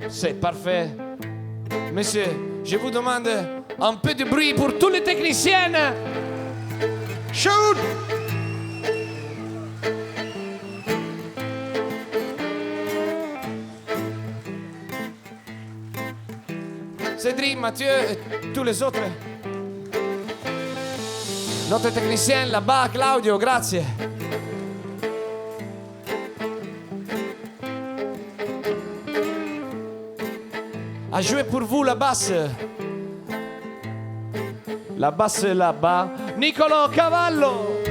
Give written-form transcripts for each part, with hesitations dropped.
C'est parfait. Monsieur, je vous demande un peu de bruit pour tous les techniciennes. Shoot! Cédric, Mathieu et tous les autres. Notre technicien là-bas, Claudio, grazie. A jouer pour vous la basse. La basse là-bas. Niccolò Cavallo.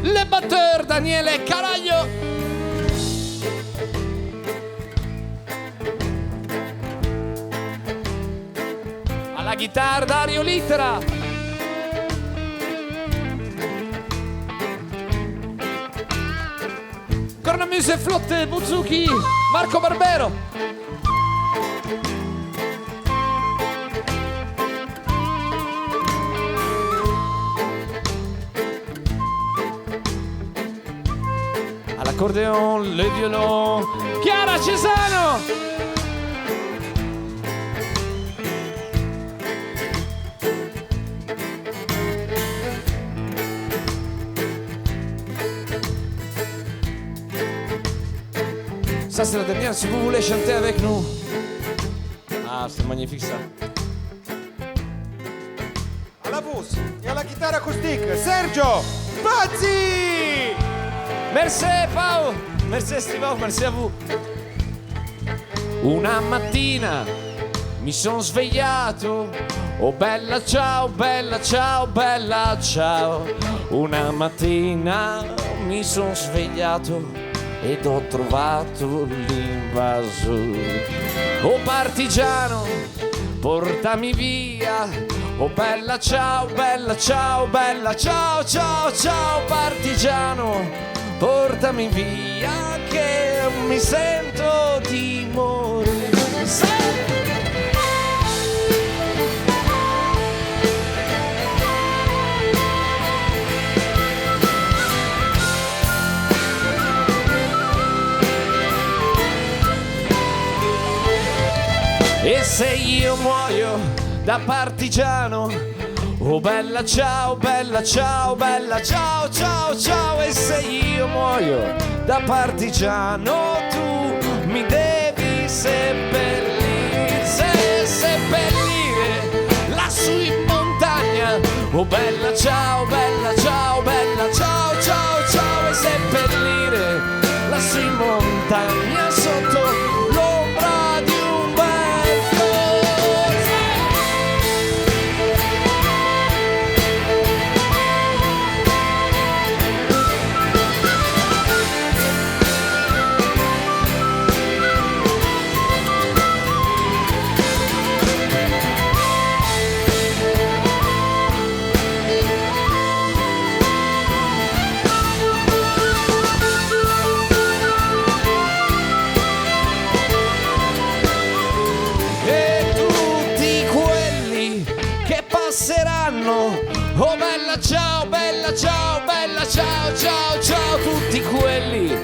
Le batteur Daniele Caraglio. Alla chitarra Dario Littera. Cornamuse e flotte Buzuki Marco Barbero. All'accordeon, le violon Chiara Cesano. Ça c'est la dernière, si vous voulez chanter avec nous. Ah, c'est magnifique ça. Alla voce e alla chitarra acoustique, Sergio Pazzi! Merci Paolo, merci Steve, merci a vous. Una mattina mi sono svegliato. Oh bella ciao, bella ciao, bella ciao. Una mattina mi sono svegliato ed ho trovato l'invasore. Oh partigiano, portami via. Oh bella ciao, bella ciao, bella ciao, ciao, ciao partigiano, portami via che mi sento di morire. E se io muoio da partigiano, oh bella ciao, bella ciao, bella ciao, ciao, ciao. E se io muoio da partigiano, tu mi devi seppellire, seppellire lassù in montagna. Oh bella ciao, bella ciao, bella ciao, ciao, ciao. E seppellire lassù in montagna sotto l'ombra di un bel fiore. Oh bella ciao, bella ciao, bella ciao, ciao, ciao. Tutti quelli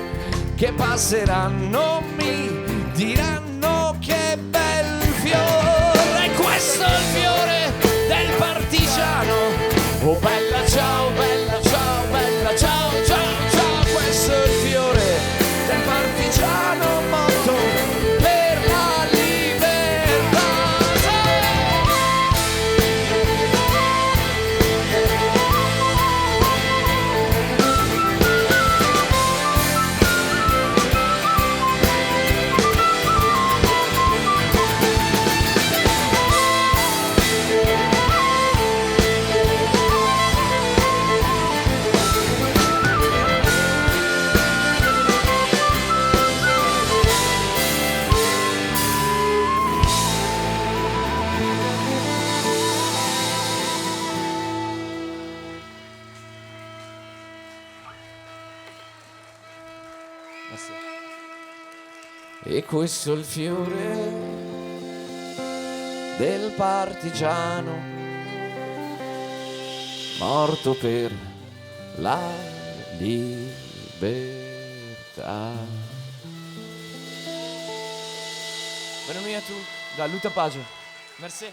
che passeranno mi diranno che bel fiore. E questo è il fiore del partigiano. Oh bella ciao, bella ciao, bella ciao, ciao, ciao. Questo è il fiore del partigiano morto per la libertà. E questo è il fiore del partigiano morto per la libertà. città. Bonne nuit à tous. Da Luta Pace. Merci.